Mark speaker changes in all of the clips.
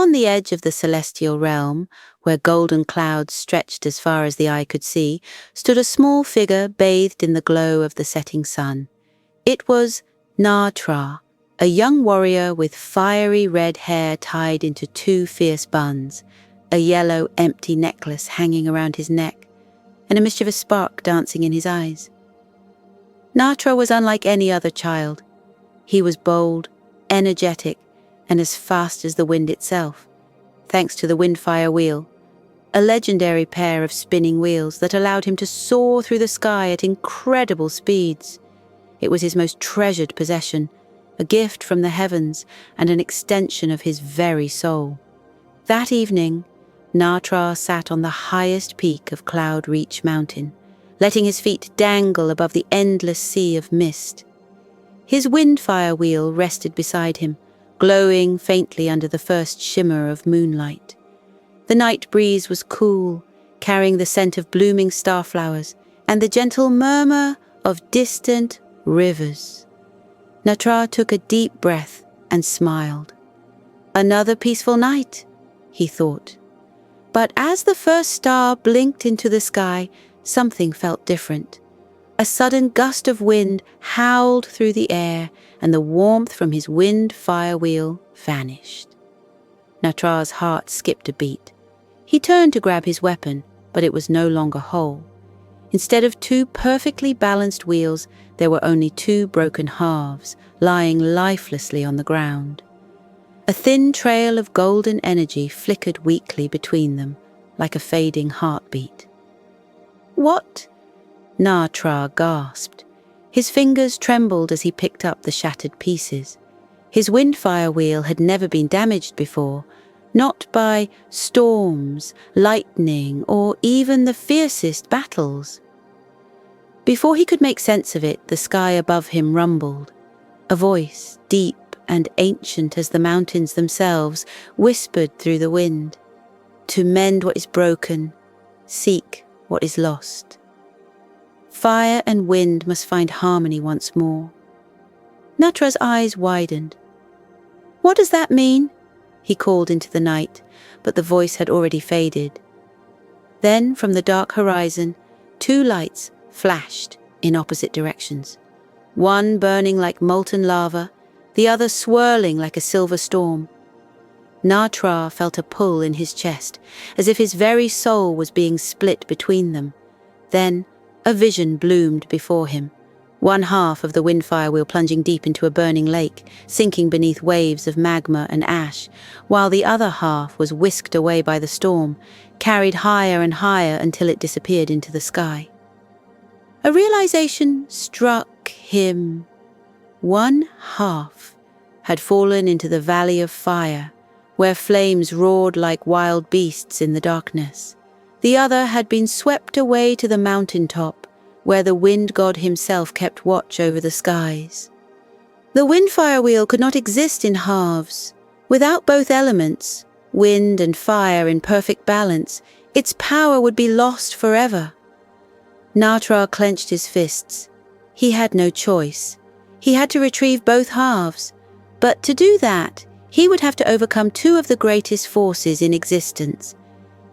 Speaker 1: on the edge of the celestial realm, where golden clouds stretched as far as the eye could see, stood a small figure bathed in the glow of the setting sun. It was Na-Tra, a young warrior with fiery red hair tied into 2 fierce buns, a yellow empty necklace hanging around his neck, and a mischievous spark dancing in his eyes. Na-Tra was unlike any other child. He was bold, energetic, and as fast as the wind itself, thanks to the Windfire Wheel, a legendary pair of spinning wheels that allowed him to soar through the sky at incredible speeds. It was his most treasured possession, a gift from the heavens and an extension of his very soul. That evening, Na-Tra sat on the highest peak of Cloud Reach Mountain, letting his feet dangle above the endless sea of mist. His Windfire Wheel rested beside him, glowing faintly under the first shimmer of moonlight. The night breeze was cool, carrying the scent of blooming starflowers and the gentle murmur of distant rivers. Na-Tra took a deep breath and smiled. Another peaceful night, he thought. But as the first star blinked into the sky, something felt different. A sudden gust of wind howled through the air, and the warmth from his Windfire Wheel vanished. Na-Tra's heart skipped a beat. He turned to grab his weapon, but it was no longer whole. Instead of 2 perfectly balanced wheels, there were only 2 broken halves, lying lifelessly on the ground. A thin trail of golden energy flickered weakly between them, like a fading heartbeat. "What?" Na-Tra gasped. His fingers trembled as he picked up the shattered pieces. His Windfire Wheel had never been damaged before, not by storms, lightning, or even the fiercest battles. Before he could make sense of it, the sky above him rumbled. A voice, deep and ancient as the mountains themselves, whispered through the wind. "To mend what is broken, seek what is lost. Fire and wind must find harmony once more." Na-Tra's eyes widened. "What does that mean?" he called into the night, but the voice had already faded. Then, from the dark horizon, 2 lights flashed in opposite directions, one burning like molten lava, the other swirling like a silver storm. Na-Tra felt a pull in his chest, as if his very soul was being split between them. Then, a vision bloomed before him. One half of the Windfire Wheel plunging deep into a burning lake, sinking beneath waves of magma and ash, while the other half was whisked away by the storm, carried higher and higher until it disappeared into the sky. A realization struck him. One half had fallen into the Valley of Fire, where flames roared like wild beasts in the darkness. The other had been swept away to the mountaintop, where the wind god himself kept watch over the skies. The Windfire Wheel could not exist in halves. Without both elements, wind and fire in perfect balance, its power would be lost forever. Na-Tra clenched his fists. He had no choice. He had to retrieve both halves. But to do that, he would have to overcome 2 of the greatest forces in existence.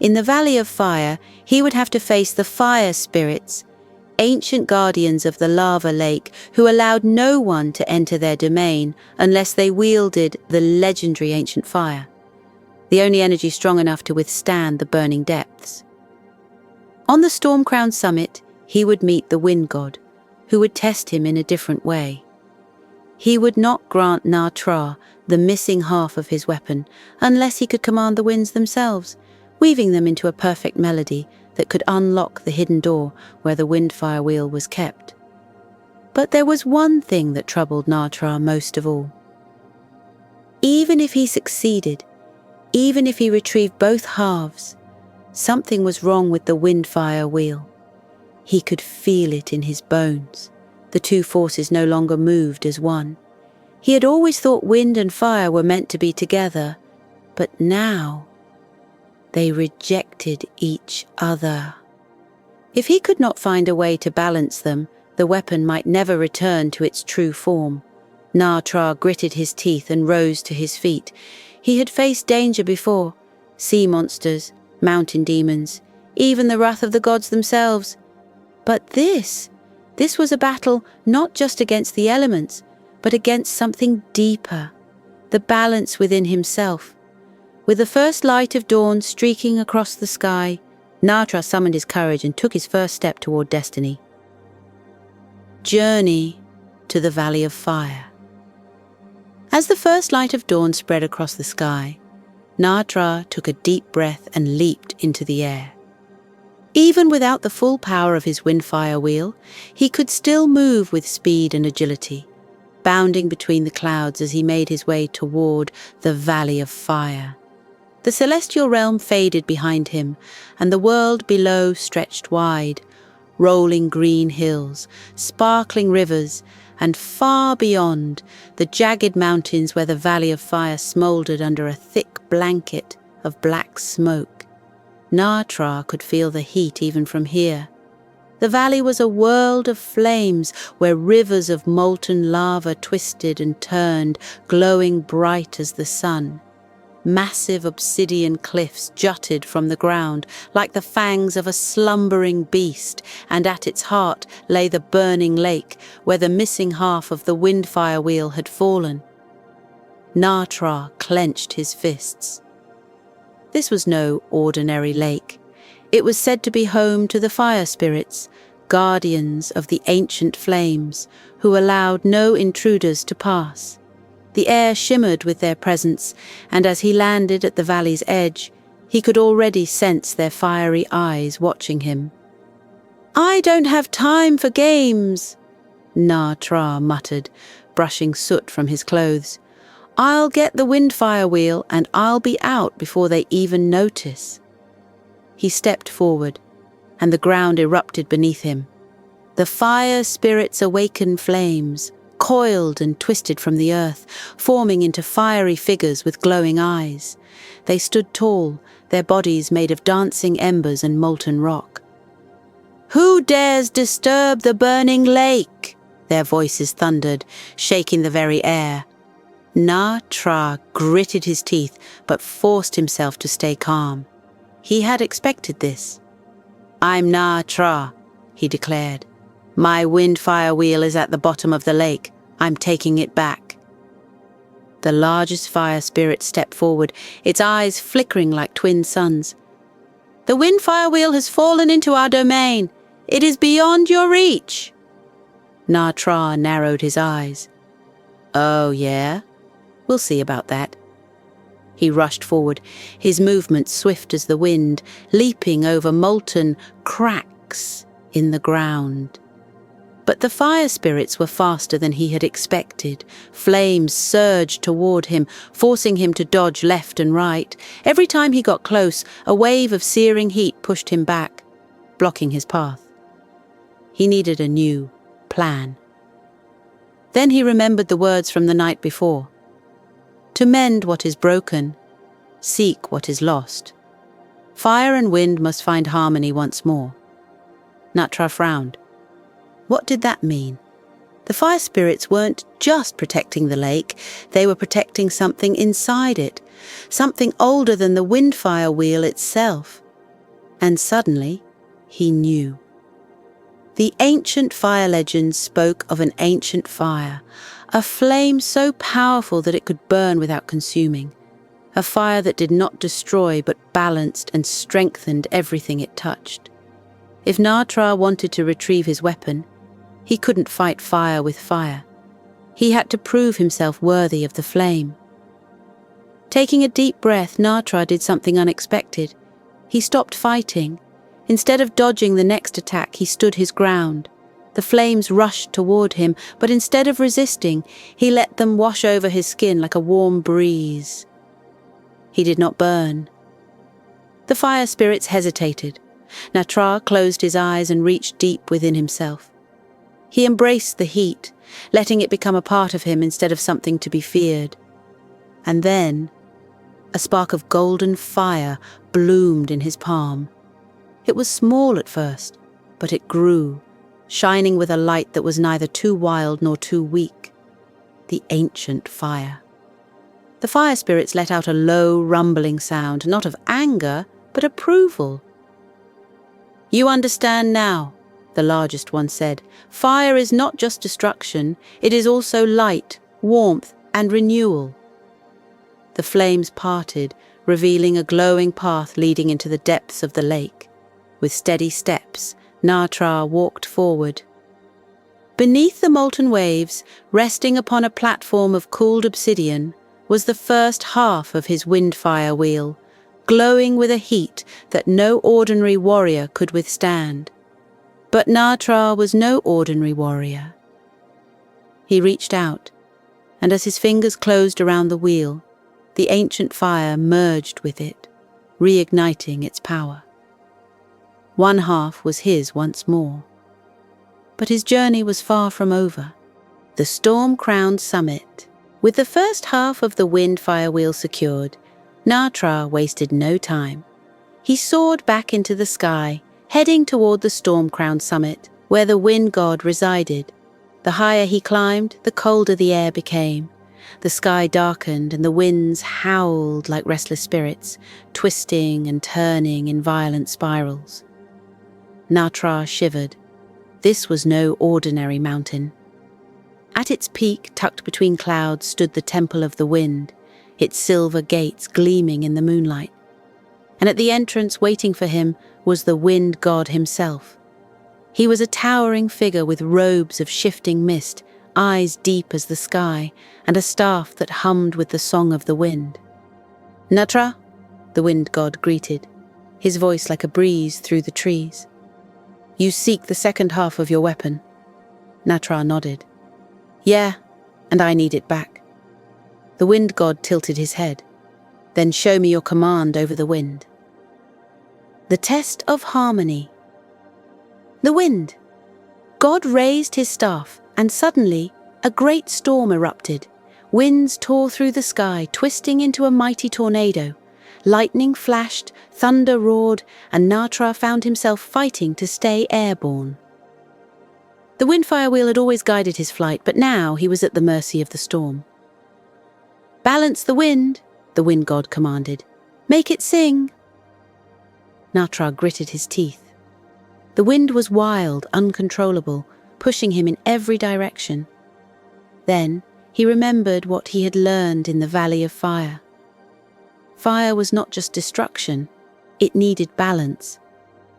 Speaker 1: In the Valley of Fire, he would have to face the fire spirits, ancient guardians of the lava lake who allowed no one to enter their domain unless they wielded the legendary ancient fire, the only energy strong enough to withstand the burning depths. On the storm-crowned summit, he would meet the wind god, who would test him in a different way. He would not grant Na-Tra the missing half of his weapon unless he could command the winds themselves, weaving them into a perfect melody that could unlock the hidden door where the Windfire Wheel was kept. But there was one thing that troubled Na-Tra most of all. Even if he succeeded, even if he retrieved both halves, something was wrong with the Windfire Wheel. He could feel it in his bones. The 2 forces no longer moved as one. He had always thought wind and fire were meant to be together, but now they rejected each other. If he could not find a way to balance them, the weapon might never return to its true form. Na-Tra gritted his teeth and rose to his feet. He had faced danger before, sea monsters, mountain demons, even the wrath of the gods themselves. But this was a battle not just against the elements, but against something deeper, the balance within himself. With the first light of dawn streaking across the sky, Natra summoned his courage and took his first step toward destiny. Journey to the Valley of Fire. As the first light of dawn spread across the sky, Natra took a deep breath and leaped into the air. Even without the full power of his windfire wheel, he could still move with speed and agility, bounding between the clouds as he made his way toward the Valley of Fire. The celestial realm faded behind him, and the world below stretched wide, rolling green hills, sparkling rivers, and far beyond, the jagged mountains where the Valley of Fire smouldered under a thick blanket of black smoke. Natra could feel the heat even from here. The valley was a world of flames where rivers of molten lava twisted and turned, glowing bright as the sun. Massive obsidian cliffs jutted from the ground like the fangs of a slumbering beast, and at its heart lay the burning lake where the missing half of the windfire wheel had fallen. Natra clenched his fists. This was no ordinary lake. It was said to be home to the fire spirits, guardians of the ancient flames, who allowed no intruders to pass. The air shimmered with their presence, and as he landed at the valley's edge, he could already sense their fiery eyes watching him. "I don't have time for games," Natra muttered, brushing soot from his clothes. "I'll get the windfire wheel and I'll be out before they even notice." He stepped forward, and the ground erupted beneath him. The fire spirits awakened flames, coiled and twisted from the earth, forming into fiery figures with glowing eyes. They stood tall, their bodies made of dancing embers and molten rock. "Who dares disturb the burning lake?" their voices thundered, shaking the very air. Natra gritted his teeth, but forced himself to stay calm. He had expected this. "I'm Natra," he declared. "My windfire wheel is at the bottom of the lake. I'm taking it back." The largest fire spirit stepped forward, its eyes flickering like twin suns. "The windfire wheel has fallen into our domain. It is beyond your reach." Natra narrowed his eyes. "Oh, yeah? We'll see about that." He rushed forward, his movements swift as the wind, leaping over molten cracks in the ground. But the fire spirits were faster than he had expected. Flames surged toward him, forcing him to dodge left and right. Every time he got close, a wave of searing heat pushed him back, blocking his path. He needed a new plan. Then he remembered the words from the night before. "To mend what is broken, seek what is lost. Fire and wind must find harmony once more." Natra frowned. What did that mean? The fire spirits weren't just protecting the lake, they were protecting something inside it, something older than the windfire wheel itself. And suddenly, he knew. The ancient fire legends spoke of an ancient fire, a flame so powerful that it could burn without consuming, a fire that did not destroy but balanced and strengthened everything it touched. If Natra wanted to retrieve his weapon, he couldn't fight fire with fire. He had to prove himself worthy of the flame. Taking a deep breath, Natra did something unexpected. He stopped fighting. Instead of dodging the next attack, he stood his ground. The flames rushed toward him, but instead of resisting, he let them wash over his skin like a warm breeze. He did not burn. The fire spirits hesitated. Natra closed his eyes and reached deep within himself. He embraced the heat, letting it become a part of him instead of something to be feared. And then, a spark of golden fire bloomed in his palm. It was small at first, but it grew, shining with a light that was neither too wild nor too weak. The ancient fire. The fire spirits let out a low, rumbling sound, not of anger, but approval. "You understand now," the largest one said. "Fire is not just destruction, it is also light, warmth, and renewal." The flames parted, revealing a glowing path leading into the depths of the lake. With steady steps, Natra walked forward. Beneath the molten waves, resting upon a platform of cooled obsidian, was the first half of his windfire wheel, glowing with a heat that no ordinary warrior could withstand. But Natra was no ordinary warrior. He reached out, and as his fingers closed around the wheel, the ancient fire merged with it, reigniting its power. One half was his once more. But his journey was far from over. The storm-crowned summit. With the first half of the windfire wheel secured, Natra wasted no time. He soared back into the sky, heading toward the storm-crowned summit, where the wind god resided. The higher he climbed, the colder the air became. The sky darkened and the winds howled like restless spirits, twisting and turning in violent spirals. Natra shivered. This was no ordinary mountain. At its peak, tucked between clouds, stood the Temple of the Wind, its silver gates gleaming in the moonlight. And at the entrance, waiting for him, was the wind god himself. He was a towering figure with robes of shifting mist, eyes deep as the sky, and a staff that hummed with the song of the wind. "Natra," the wind god greeted, his voice like a breeze through the trees. "You seek the second half of your weapon." Natra nodded. "Yeah, and I need it back." The wind god tilted his head. "Then show me your command over the wind." The test of harmony. The wind. God raised his staff, and suddenly a great storm erupted. Winds tore through the sky, twisting into a mighty tornado. Lightning flashed, thunder roared, and Natra found himself fighting to stay airborne. The windfire wheel had always guided his flight, but now he was at the mercy of the storm. "Balance the wind," the wind god commanded. "Make it sing." Natra gritted his teeth. The wind was wild, uncontrollable, pushing him in every direction. Then he remembered what he had learned in the Valley of Fire. Fire was not just destruction, it needed balance.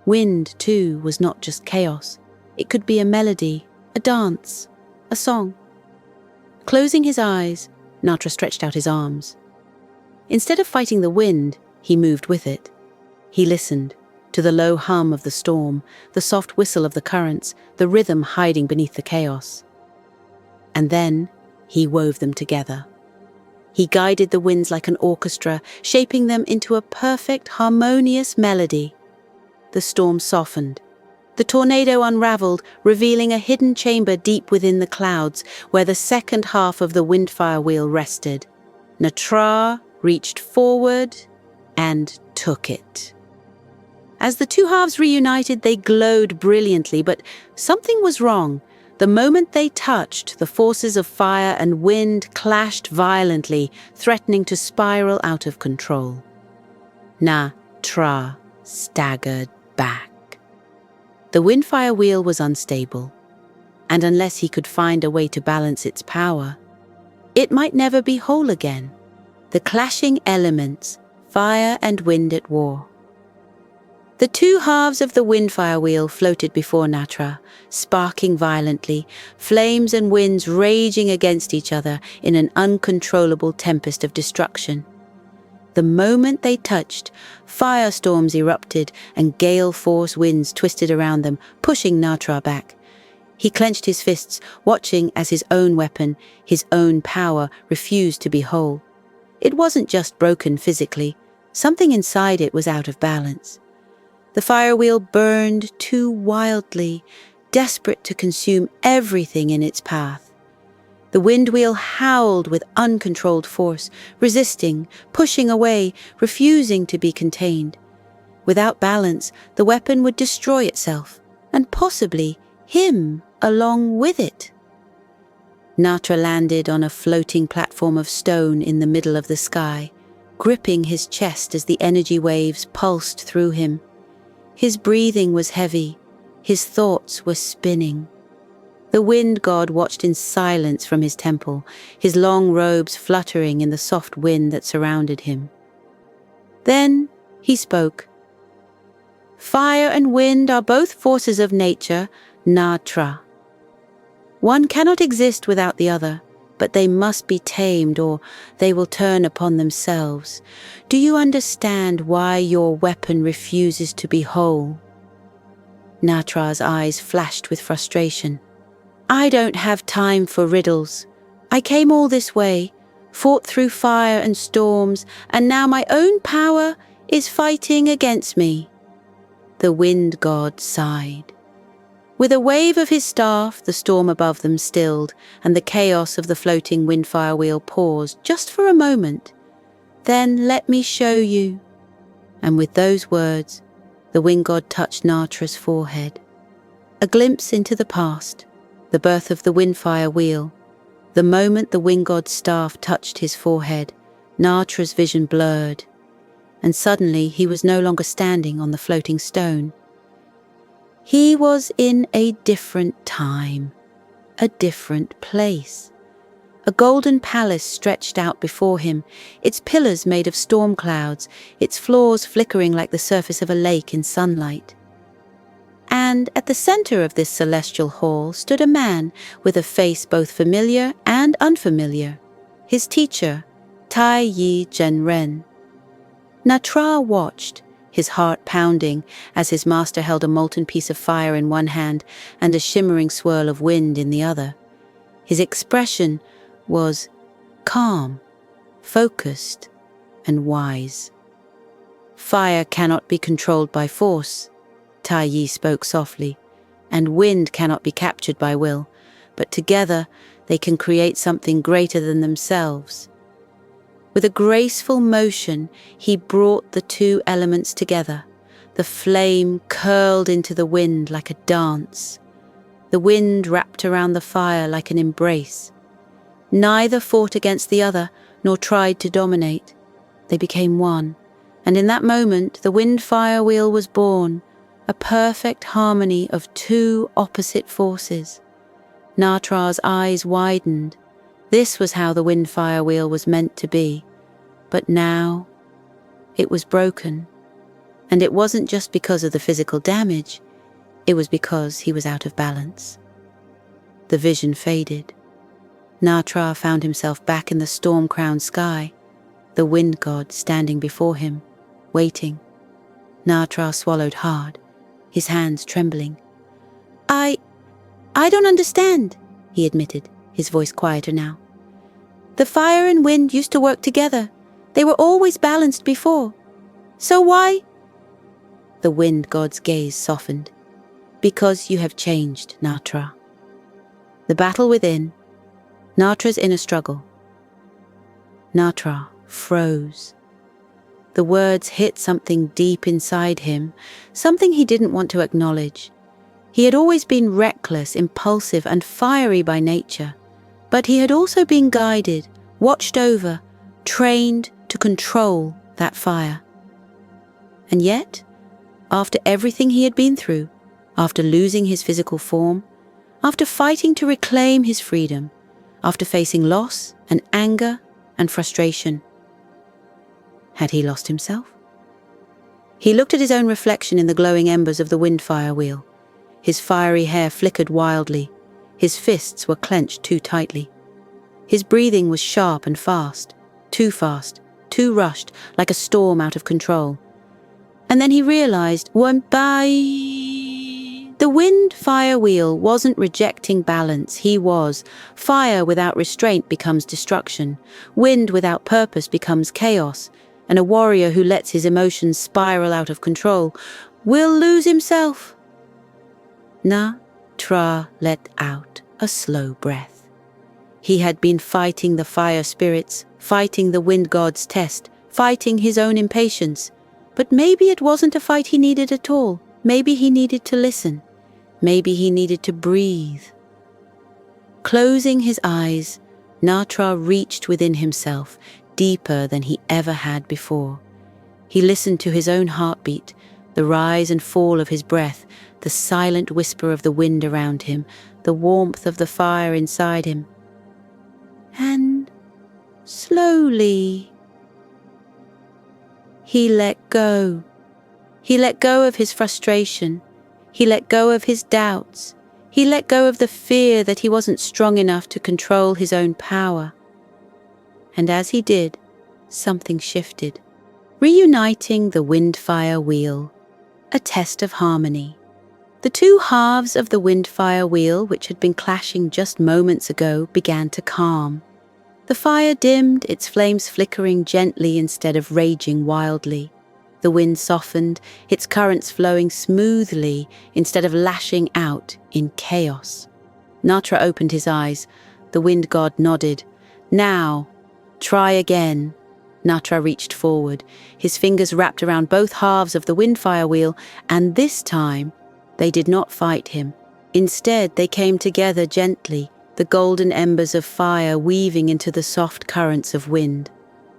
Speaker 1: Wind, too, was not just chaos. It could be a melody, a dance, a song. Closing his eyes, Natra stretched out his arms. Instead of fighting the wind, he moved with it. He listened to the low hum of the storm, the soft whistle of the currents, the rhythm hiding beneath the chaos. And then he wove them together. He guided the winds like an orchestra, shaping them into a perfect, harmonious melody. The storm softened. The tornado unraveled, revealing a hidden chamber deep within the clouds, where the second half of the windfire wheel rested. Natra reached forward and took it. As the two halves reunited, they glowed brilliantly, but something was wrong. The moment they touched, the forces of fire and wind clashed violently, threatening to spiral out of control. Natra staggered back. The windfire wheel was unstable, and unless he could find a way to balance its power, it might never be whole again. The clashing elements, fire and wind at war. The two halves of the windfire wheel floated before Natra, sparking violently, flames and winds raging against each other in an uncontrollable tempest of destruction. The moment they touched, firestorms erupted and gale-force winds twisted around them, pushing Natra back. He clenched his fists, watching as his own weapon, his own power, refused to be whole. It wasn't just broken physically. Something inside it was out of balance. The fire wheel burned too wildly, desperate to consume everything in its path. The wind wheel howled with uncontrolled force, resisting, pushing away, refusing to be contained. Without balance, the weapon would destroy itself, and possibly him along with it. Natra landed on a floating platform of stone in the middle of the sky, gripping his chest as the energy waves pulsed through him. His breathing was heavy, his thoughts were spinning. The wind god watched in silence from his temple, his long robes fluttering in the soft wind that surrounded him. Then he spoke. "Fire and wind are both forces of nature, Natra. One cannot exist without the other, but they must be tamed or they will turn upon themselves. Do you understand why your weapon refuses to be whole?" Natra's eyes flashed with frustration. "I don't have time for riddles. I came all this way, fought through fire and storms, and now my own power is fighting against me." The wind god sighed. With a wave of his staff, the storm above them stilled, and the chaos of the floating windfire wheel paused just for a moment. "Then let me show you." And with those words, the wind god touched Natra's forehead. A glimpse into the past, the birth of the windfire wheel. The moment the wind god's staff touched his forehead, Natra's vision blurred, and suddenly he was no longer standing on the floating stone. He was in a different time, a different place. A golden palace stretched out before him, its pillars made of storm clouds, its floors flickering like the surface of a lake in sunlight. And at the center of this celestial hall stood a man with a face both familiar and unfamiliar, his teacher, Tai Yi Zhenren. Natra watched, his heart pounding, as his master held a molten piece of fire in one hand and a shimmering swirl of wind in the other. His expression was calm, focused, and wise. "Fire cannot be controlled by force," Tai Yi spoke softly, "and wind cannot be captured by will, but together they can create something greater than themselves." With a graceful motion, he brought the two elements together. The flame curled into the wind like a dance. The wind wrapped around the fire like an embrace. Neither fought against the other, nor tried to dominate. They became one, and in that moment the wind-fire wheel was born, a perfect harmony of two opposite forces. Natra's eyes widened. This was how the wind-fire wheel was meant to be. But now it was broken. And it wasn't just because of the physical damage, it was because he was out of balance. The vision faded. Natra found himself back in the storm-crowned sky, the wind god standing before him, waiting. Natra swallowed hard, his hands trembling. I don't understand," he admitted, his voice quieter now. "The fire and wind used to work together. They were always balanced before. So why?" The wind god's gaze softened. "Because you have changed, Natra." The battle within, Natra's inner struggle. Natra froze. The words hit something deep inside him, something he didn't want to acknowledge. He had always been reckless, impulsive, and fiery by nature, but he had also been guided, watched over, trained to control that fire. And yet, after everything he had been through, after losing his physical form, after fighting to reclaim his freedom, after facing loss and anger and frustration, had he lost himself? He looked at his own reflection in the glowing embers of the windfire wheel. His fiery hair flickered wildly. His fists were clenched too tightly. His breathing was sharp and fast, too rushed, like a storm out of control. And then he realized, the wind-fire wheel wasn't rejecting balance, he was. Fire without restraint becomes destruction. Wind without purpose becomes chaos. And a warrior who lets his emotions spiral out of control will lose himself. Natra let out a slow breath. He had been fighting the fire spirits, fighting the wind god's test, fighting his own impatience. But maybe it wasn't a fight he needed at all. Maybe he needed to listen. Maybe he needed to breathe. Closing his eyes, Natra reached within himself, deeper than he ever had before. He listened to his own heartbeat, the rise and fall of his breath, the silent whisper of the wind around him, the warmth of the fire inside him. And slowly, he let go. He let go of his frustration. He let go of his doubts. He let go of the fear that he wasn't strong enough to control his own power. And as he did, something shifted, reuniting the wind-fire wheel, a test of harmony. The two halves of the wind-fire wheel, which had been clashing just moments ago, began to calm. The fire dimmed, its flames flickering gently instead of raging wildly. The wind softened, its currents flowing smoothly instead of lashing out in chaos. Natra opened his eyes. The wind god nodded. Now, try again. Natra reached forward, his fingers wrapped around both halves of the wind-fire wheel, and this time they did not fight him. Instead, they came together gently, the golden embers of fire weaving into the soft currents of wind.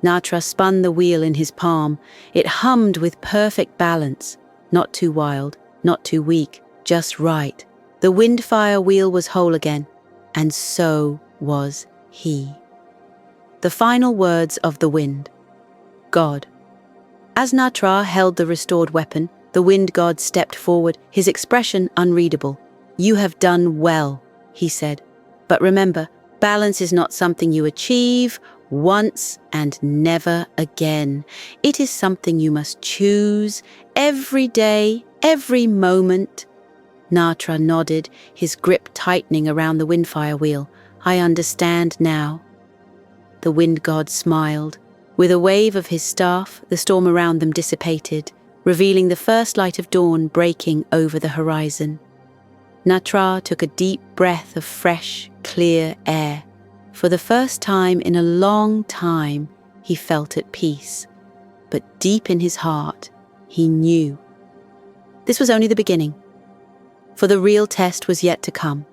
Speaker 1: Natra spun the wheel in his palm. It hummed with perfect balance, not too wild, not too weak, just right. The wind-fire wheel was whole again, and so was he. The final words of the wind. God. As Natra held the restored weapon, the wind god stepped forward, his expression unreadable. "You have done well," he said. "But remember, balance is not something you achieve once and never again. It is something you must choose every day, every moment." Natra nodded, his grip tightening around the windfire wheel. "I understand now." The wind god smiled. With a wave of his staff, the storm around them dissipated, revealing the first light of dawn breaking over the horizon. Natra took a deep breath of fresh, clear air. For the first time in a long time, he felt at peace. But deep in his heart, he knew. This was only the beginning. For the real test was yet to come.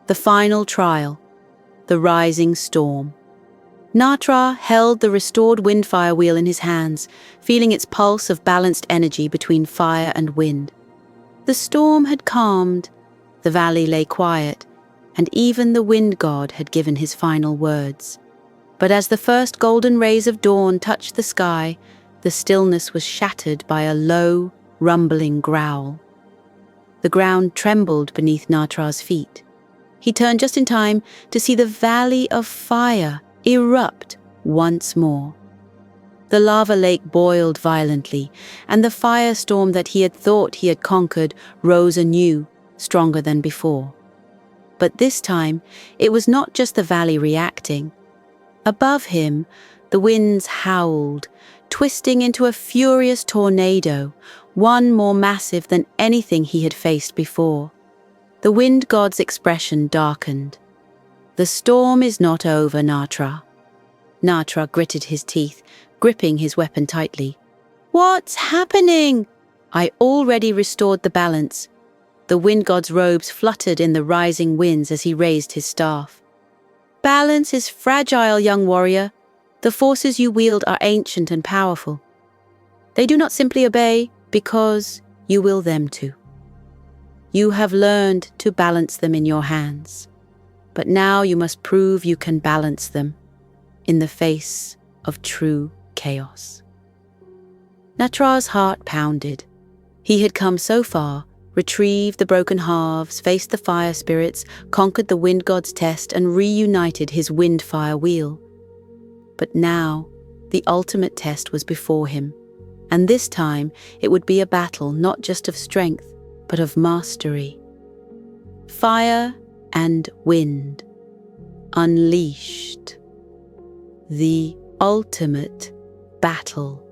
Speaker 1: The final trial, the rising storm. Natra held the restored windfire wheel in his hands, feeling its pulse of balanced energy between fire and wind. The storm had calmed, the valley lay quiet, and even the wind god had given his final words. But as the first golden rays of dawn touched the sky, the stillness was shattered by a low, rumbling growl. The ground trembled beneath Natra's feet. He turned just in time to see the valley of fire erupt once more. The lava lake boiled violently, and the firestorm that he had thought he had conquered rose anew, stronger than before. But this time, it was not just the valley reacting. Above him, the winds howled, twisting into a furious tornado, one more massive than anything he had faced before. The wind god's expression darkened. "The storm is not over, Natra." Natra gritted his teeth, gripping his weapon tightly. "What's happening?" "I already restored the balance." The wind god's robes fluttered in the rising winds as he raised his staff. "Balance is fragile, young warrior. The forces you wield are ancient and powerful. They do not simply obey because you will them to. You have learned to balance them in your hands. But now you must prove you can balance them in the face of true chaos." Natra's heart pounded. He had come so far, retrieved the broken halves, faced the fire spirits, conquered the wind god's test, and reunited his wind-fire wheel. But now, the ultimate test was before him, and this time it would be a battle not just of strength, but of mastery. Fire and wind, unleashed. The ultimate battle.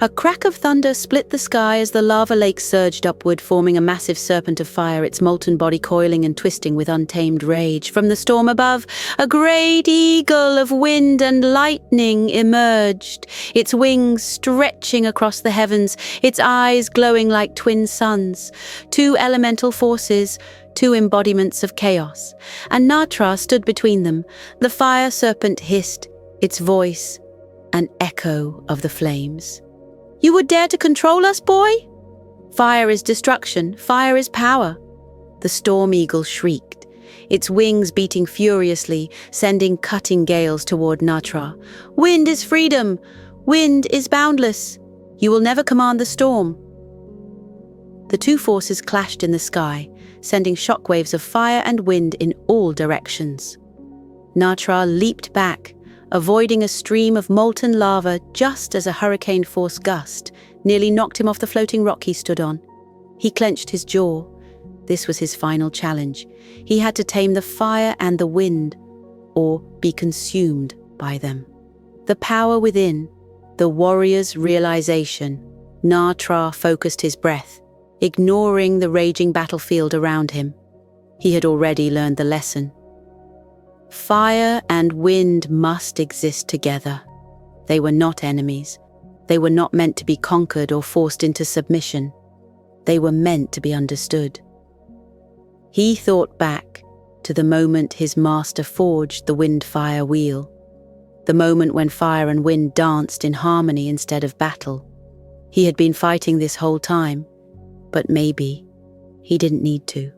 Speaker 1: A crack of thunder split the sky as the lava lake surged upward, forming a massive serpent of fire, its molten body coiling and twisting with untamed rage. From the storm above, a great eagle of wind and lightning emerged, its wings stretching across the heavens, its eyes glowing like twin suns. Two elemental forces, two embodiments of chaos, and Natra stood between them. The fire serpent hissed, its voice an echo of the flames. "You would dare to control us, boy? Fire is destruction, fire is power." The storm eagle shrieked, its wings beating furiously, sending cutting gales toward Natra. "Wind is freedom! Wind is boundless! You will never command the storm." The two forces clashed in the sky, sending shockwaves of fire and wind in all directions. Natra leaped back, avoiding a stream of molten lava just as a hurricane-force gust nearly knocked him off the floating rock he stood on. He clenched his jaw. This was his final challenge. He had to tame the fire and the wind, or be consumed by them. The power within, the warrior's realization. Natra focused his breath, ignoring the raging battlefield around him. He had already learned the lesson. Fire and wind must exist together. They were not enemies. They were not meant to be conquered or forced into submission. They were meant to be understood. He thought back to the moment his master forged the wind-fire wheel, the moment when fire and wind danced in harmony instead of battle. He had been fighting this whole time, but maybe he didn't need to.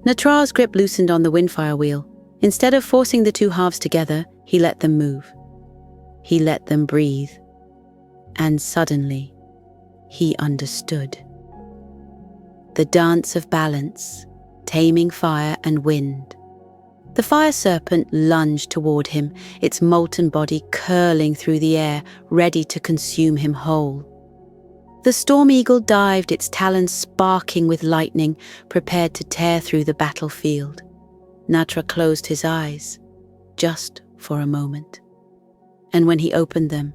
Speaker 1: Natra's grip loosened on the wind-fire wheel. Instead of forcing the two halves together, he let them move. He let them breathe. And suddenly, he understood. The dance of balance, taming fire and wind. The fire serpent lunged toward him, its molten body curling through the air, ready to consume him whole. The storm eagle dived, its talons sparking with lightning, prepared to tear through the battlefield. Natra closed his eyes, just for a moment. And when he opened them,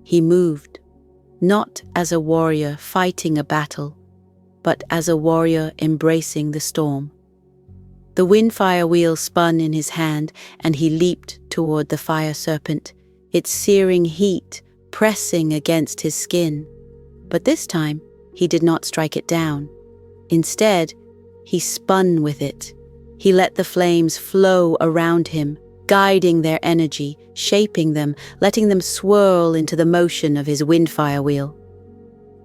Speaker 1: he moved, not as a warrior fighting a battle, but as a warrior embracing the storm. The wind-fire wheel spun in his hand, and he leaped toward the fire serpent, its searing heat pressing against his skin. But this time, he did not strike it down. Instead, he spun with it. He let the flames flow around him, guiding their energy, shaping them, letting them swirl into the motion of his wind-fire wheel.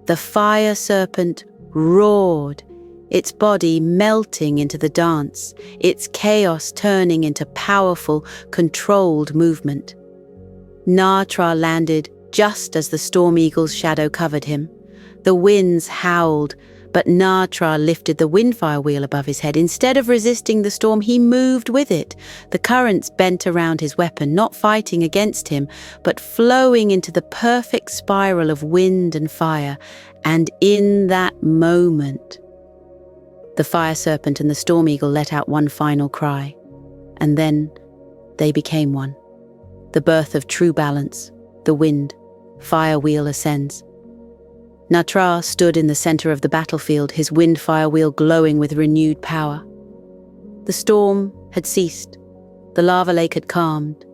Speaker 1: The fire serpent roared, its body melting into the dance, its chaos turning into powerful, controlled movement. Natra landed just as the storm eagle's shadow covered him. The winds howled, but Natra lifted the wind-fire wheel above his head. Instead of resisting the storm, he moved with it. The currents bent around his weapon, not fighting against him, but flowing into the perfect spiral of wind and fire. And in that moment, the fire serpent and the storm eagle let out one final cry. And then they became one. The birth of true balance. The wind-fire wheel ascends. Natra stood in the center of the battlefield, his wind-fire wheel glowing with renewed power. The storm had ceased. The lava lake had calmed.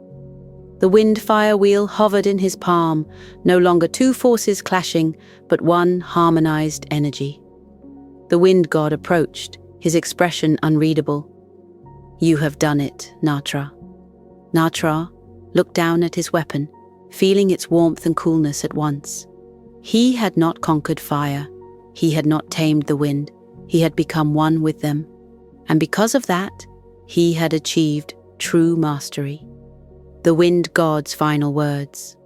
Speaker 1: The wind-fire wheel hovered in his palm, no longer two forces clashing, but one harmonized energy. The wind god approached, his expression unreadable. "You have done it, Natra." Natra looked down at his weapon, feeling its warmth and coolness at once. He had not conquered fire. He had not tamed the wind. He had become one with them. And because of that, he had achieved true mastery. The wind god's final words.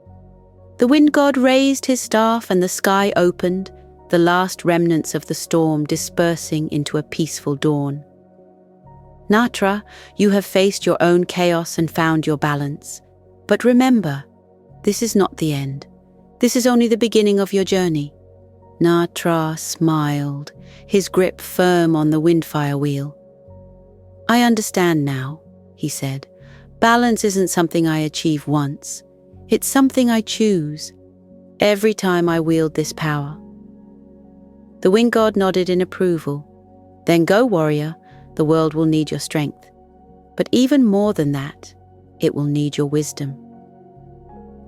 Speaker 1: The wind god raised his staff and the sky opened, the last remnants of the storm dispersing into a peaceful dawn. Natra, you have faced your own chaos and found your balance. But remember, this is not the end. This is only the beginning of your journey. Natra smiled, his grip firm on the wind-fire wheel. "I understand now," he said. "Balance isn't something I achieve once. It's something I choose, every time I wield this power." The wind god nodded in approval. "Then go, warrior. The world will need your strength. But even more than that, it will need your wisdom."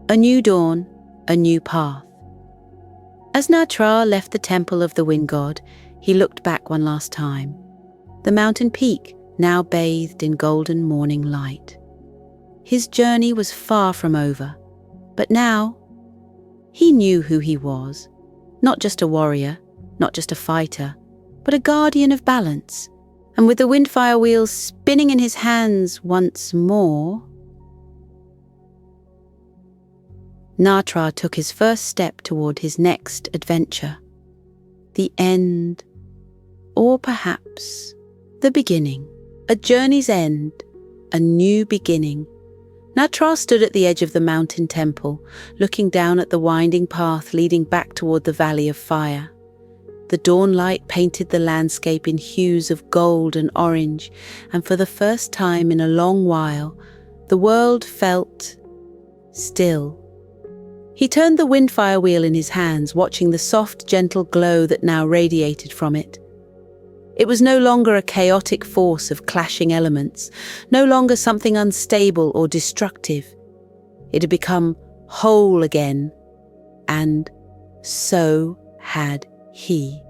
Speaker 1: A new dawn, a new path. As Natra left the temple of the wind god, he looked back one last time. the mountain peak now bathed in golden morning light. His journey was far from over, but now he knew who he was. Not just a warrior, not just a fighter, but a guardian of balance. And with the windfire wheels spinning in his hands once more, Natra took his first step toward his next adventure. The end, or perhaps the beginning. A journey's end, a new beginning. Natra stood at the edge of the mountain temple, looking down at the winding path leading back toward the Valley of Fire. The dawn light painted the landscape in hues of gold and orange, and for the first time in a long while, the world felt still. He turned the windfire wheel in his hands, watching the soft, gentle glow that now radiated from it. It was no longer a chaotic force of clashing elements, no longer something unstable or destructive. It had become whole again, and so had he.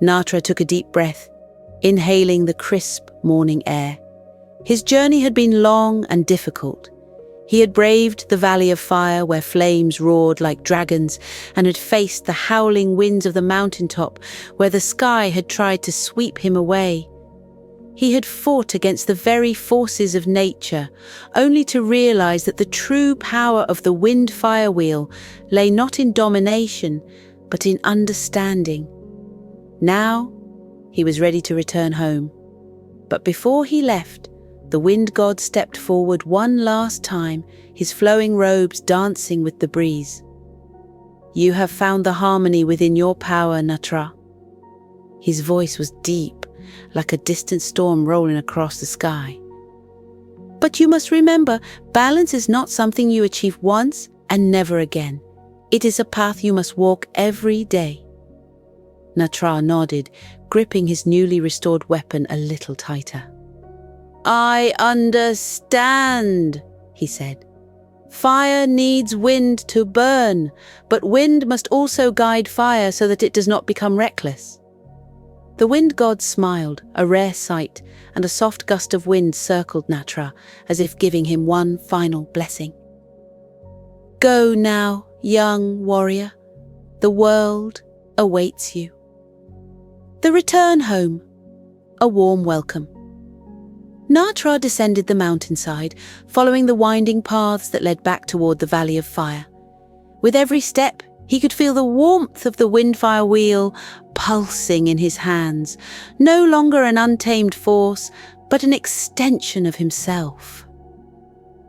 Speaker 1: Natra took a deep breath, inhaling the crisp morning air. His journey had been long and difficult. He had braved the Valley of Fire where flames roared like dragons and had faced the howling winds of the mountaintop where the sky had tried to sweep him away. He had fought against the very forces of nature, only to realize that the true power of the wind-fire wheel lay not in domination, but in understanding. Now, he was ready to return home. But before he left, the wind god stepped forward one last time, his flowing robes dancing with the breeze. "You have found the harmony within your power, Natra." His voice was deep, like a distant storm rolling across the sky. "But you must remember, balance is not something you achieve once and never again. It is a path you must walk every day." Natra nodded, gripping his newly restored weapon a little tighter. "I understand," he said. "Fire needs wind to burn, but wind must also guide fire so that it does not become reckless." The wind god smiled, a rare sight, and a soft gust of wind circled Natra, as if giving him one final blessing. "Go now, young warrior. The world awaits you." The return home. A warm welcome. Natra descended the mountainside, following the winding paths that led back toward the Valley of Fire. With every step, he could feel the warmth of the windfire wheel pulsing in his hands, no longer an untamed force, but an extension of himself.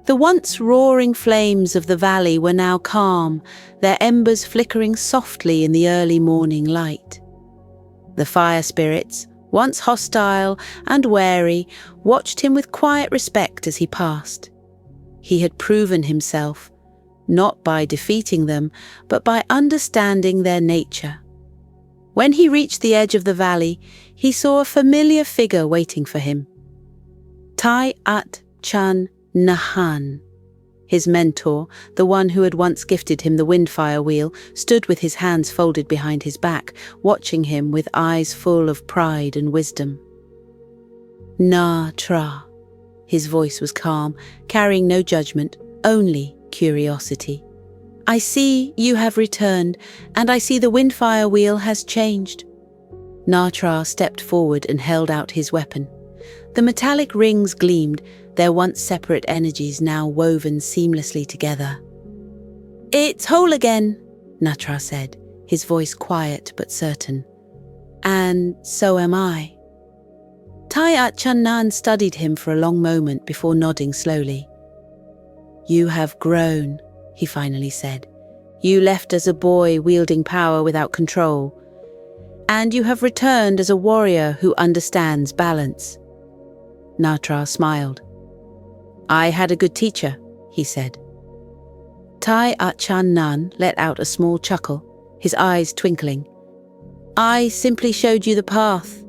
Speaker 1: The once roaring flames of the valley were now calm, their embers flickering softly in the early morning light. The fire spirits, once hostile and wary, watched him with quiet respect as he passed. He had proven himself, not by defeating them, but by understanding their nature. When he reached the edge of the valley, he saw a familiar figure waiting for him. Tai At Chan Nahan. His mentor, the one who had once gifted him the windfire wheel, stood with his hands folded behind his back, watching him with eyes full of pride and wisdom. "Natra." His voice was calm, carrying no judgment, only curiosity. "I see you have returned, and I see the windfire wheel has changed." Natra stepped forward and held out his weapon. The metallic rings gleamed, their once separate energies now woven seamlessly together. "It's whole again," Natra said, his voice quiet but certain. "And so am I." Tai At Channan studied him for a long moment before nodding slowly. "You have grown," he finally said. "You left as a boy wielding power without control, and you have returned as a warrior who understands balance." Natra smiled. "I had a good teacher," he said. Tai At Channan let out a small chuckle, his eyes twinkling. "I simply showed you the path.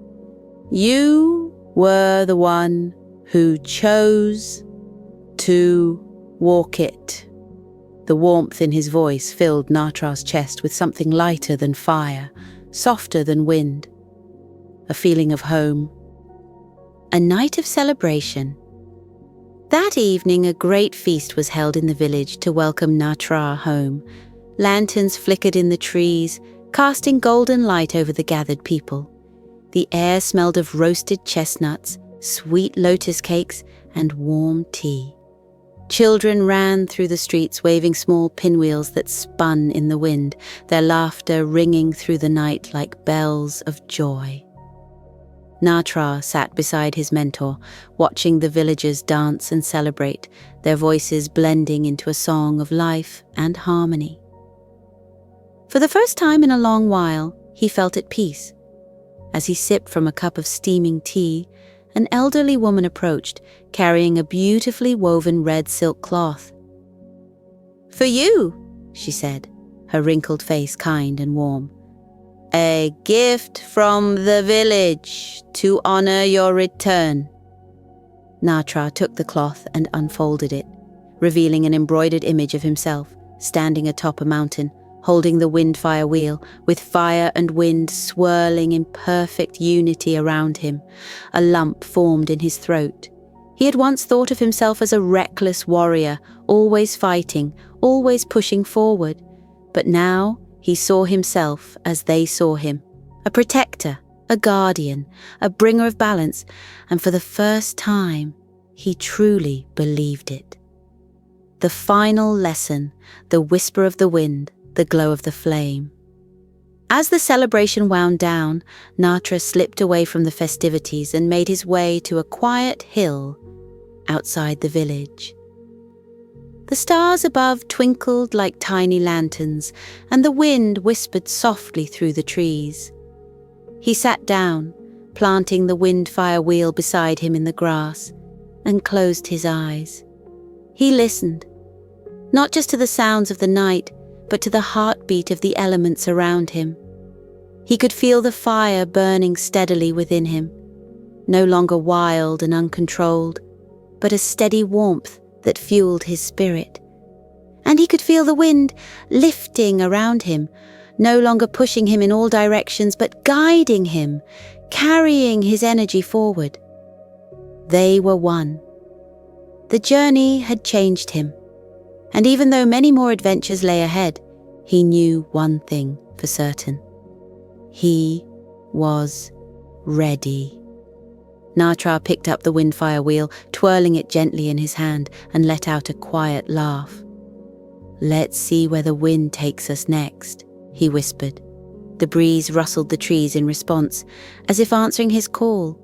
Speaker 1: You were the one who chose to walk it." The warmth in his voice filled Natra's chest with something lighter than fire, softer than wind. A feeling of home, a night of celebration. That evening, a great feast was held in the village to welcome Natra home. Lanterns flickered in the trees, casting golden light over the gathered people. The air smelled of roasted chestnuts, sweet lotus cakes, and warm tea. Children ran through the streets waving small pinwheels that spun in the wind, their laughter ringing through the night like bells of joy. Natra sat beside his mentor, watching the villagers dance and celebrate, their voices blending into a song of life and harmony. For the first time in a long while, he felt at peace. As he sipped from a cup of steaming tea, an elderly woman approached, carrying a beautifully woven red silk cloth. "For you," she said, her wrinkled face kind and warm. "A gift from the village to honor your return." Natra took the cloth and unfolded it, revealing an embroidered image of himself, standing atop a mountain, holding the windfire wheel, with fire and wind swirling in perfect unity around him. A lump formed in his throat. He had once thought of himself as a reckless warrior, always fighting, always pushing forward. But now he saw himself as they saw him, a protector, a guardian, a bringer of balance, and for the first time, he truly believed it. The final lesson, the whisper of the wind, the glow of the flame. As the celebration wound down, Natra slipped away from the festivities and made his way to a quiet hill outside the village. The stars above twinkled like tiny lanterns, and the wind whispered softly through the trees. He sat down, planting the windfire wheel beside him in the grass, and closed his eyes. He listened, not just to the sounds of the night, but to the heartbeat of the elements around him. He could feel the fire burning steadily within him, no longer wild and uncontrolled, but a steady warmth that fueled his spirit. And he could feel the wind lifting around him, no longer pushing him in all directions, but guiding him, carrying his energy forward. They were one. The journey had changed him. And even though many more adventures lay ahead, he knew one thing for certain. He was ready. Natra picked up the windfire wheel, twirling it gently in his hand, and let out a quiet laugh. "Let's see where the wind takes us next," he whispered. The breeze rustled the trees in response, as if answering his call.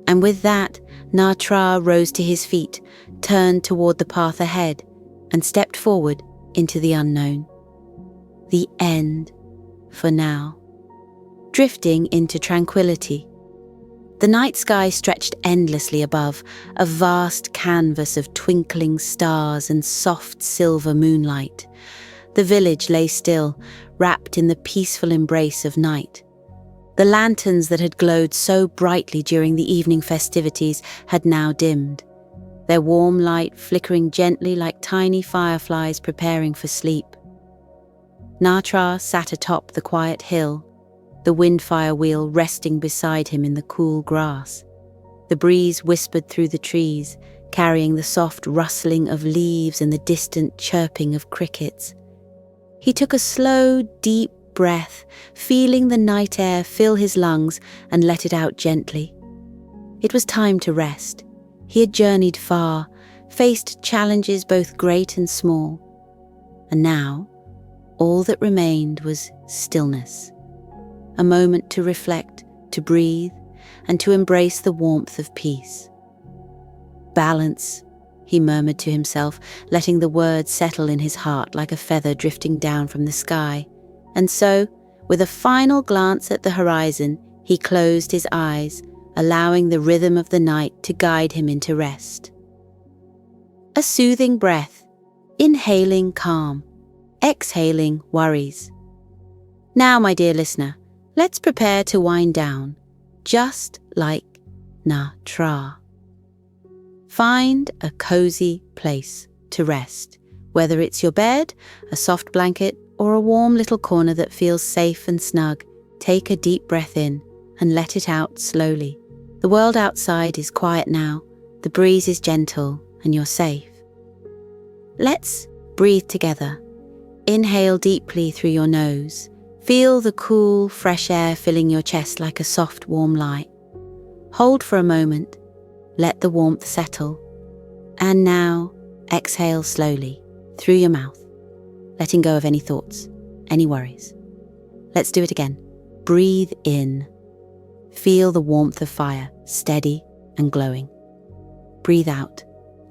Speaker 1: And with that, Natra rose to his feet, turned toward the path ahead, and stepped forward into the unknown. The end, for now. Drifting into tranquility. The night sky stretched endlessly above, a vast canvas of twinkling stars and soft silver moonlight. The village lay still, wrapped in the peaceful embrace of night. The lanterns that had glowed so brightly during the evening festivities had now dimmed, their warm light flickering gently like tiny fireflies preparing for sleep. Natra sat atop the quiet hill, the windfire wheel resting beside him in the cool grass. The breeze whispered through the trees, carrying the soft rustling of leaves and the distant chirping of crickets. He took a slow, deep breath, feeling the night air fill his lungs, and let it out gently. It was time to rest. He had journeyed far, faced challenges both great and small. And now, all that remained was stillness. A moment to reflect, to breathe, and to embrace the warmth of peace. "Balance," he murmured to himself, letting the words settle in his heart like a feather drifting down from the sky. And so, with a final glance at the horizon, he closed his eyes, allowing the rhythm of the night to guide him into rest. A soothing breath, inhaling calm, exhaling worries. Now, my dear listener, let's prepare to wind down, just like Natra. Find a cozy place to rest, whether it's your bed, a soft blanket, or a warm little corner that feels safe and snug. Take a deep breath in and let it out slowly. The world outside is quiet now, the breeze is gentle, and you're safe. Let's breathe together. Inhale deeply through your nose. Feel the cool, fresh air filling your chest like a soft, warm light. Hold for a moment. Let the warmth settle. And now, exhale slowly, through your mouth, letting go of any thoughts, any worries. Let's do it again. Breathe in. Feel the warmth of fire, steady and glowing. Breathe out,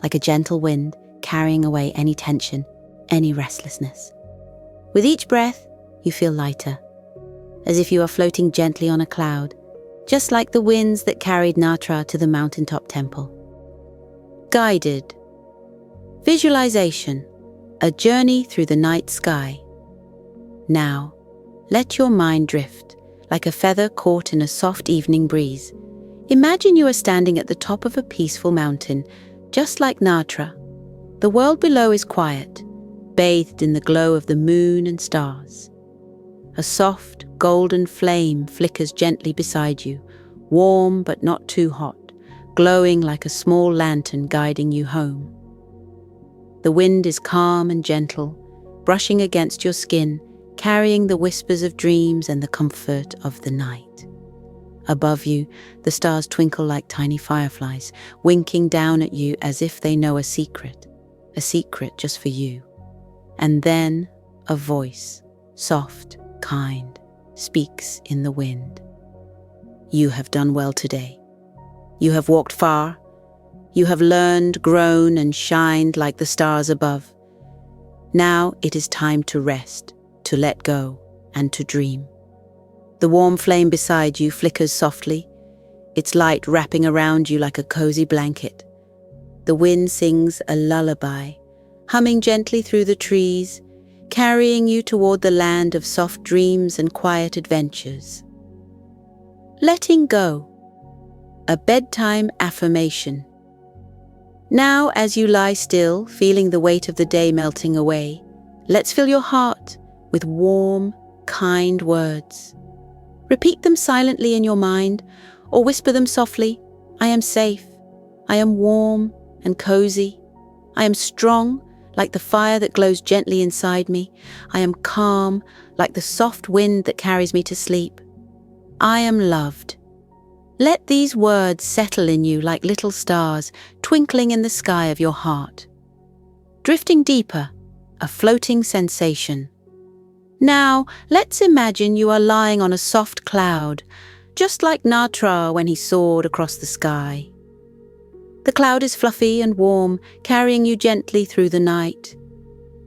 Speaker 1: like a gentle wind, carrying away any tension, any restlessness. With each breath, you feel lighter, as if you are floating gently on a cloud, just like the winds that carried Natra to the mountaintop temple. Guided. Visualization, a journey through the night sky. Now, let your mind drift, like a feather caught in a soft evening breeze. Imagine you are standing at the top of a peaceful mountain, just like Natra. The world below is quiet, bathed in the glow of the moon and stars. A soft, golden flame flickers gently beside you, warm but not too hot, glowing like a small lantern guiding you home. The wind is calm and gentle, brushing against your skin, carrying the whispers of dreams and the comfort of the night. Above you, the stars twinkle like tiny fireflies, winking down at you as if they know a secret just for you. And then a voice, soft, kind, speaks in the wind. You have done well today. You have walked far. You have learned, grown, and shined like the stars above. Now it is time to rest, to let go, and to dream. The warm flame beside you flickers softly, its light wrapping around you like a cozy blanket. The wind sings a lullaby, humming gently through the trees, carrying you toward the land of soft dreams and quiet adventures. Letting go. A bedtime affirmation. Now, as you lie still, feeling the weight of the day melting away, let's fill your heart with warm, kind words. Repeat them silently in your mind, or whisper them softly. I am safe. I am warm and cozy. I am strong, like the fire that glows gently inside me. I am calm, like the soft wind that carries me to sleep. I am loved. Let these words settle in you like little stars twinkling in the sky of your heart. Drifting deeper, a floating sensation. Now, let's imagine you are lying on a soft cloud, just like Natra when he soared across the sky. The cloud is fluffy and warm, carrying you gently through the night.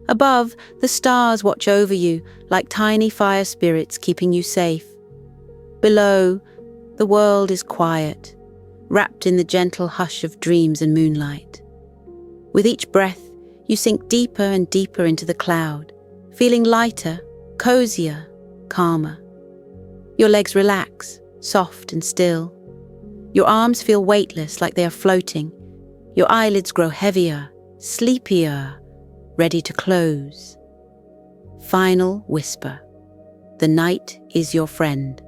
Speaker 1: Above, the stars watch over you like tiny fire spirits keeping you safe. Below, the world is quiet, wrapped in the gentle hush of dreams and moonlight. With each breath, you sink deeper and deeper into the cloud, feeling lighter, cozier, calmer. Your legs relax, soft and still. Your arms feel weightless, like they are floating. Your eyelids grow heavier, sleepier, ready to close. Final whisper. The night is your friend.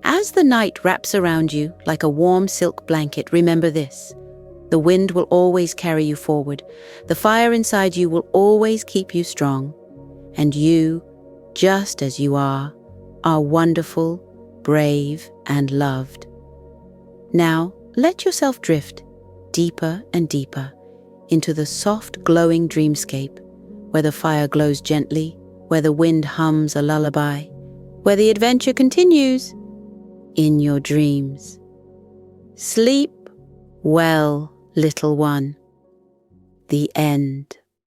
Speaker 1: As the night wraps around you like a warm silk blanket, remember this. The wind will always carry you forward. The fire inside you will always keep you strong. And you, just as you are wonderful, brave, and loved. Now, let yourself drift deeper and deeper into the soft, glowing dreamscape, where the fire glows gently, where the wind hums a lullaby, where the adventure continues in your dreams. Sleep well, little one. The end.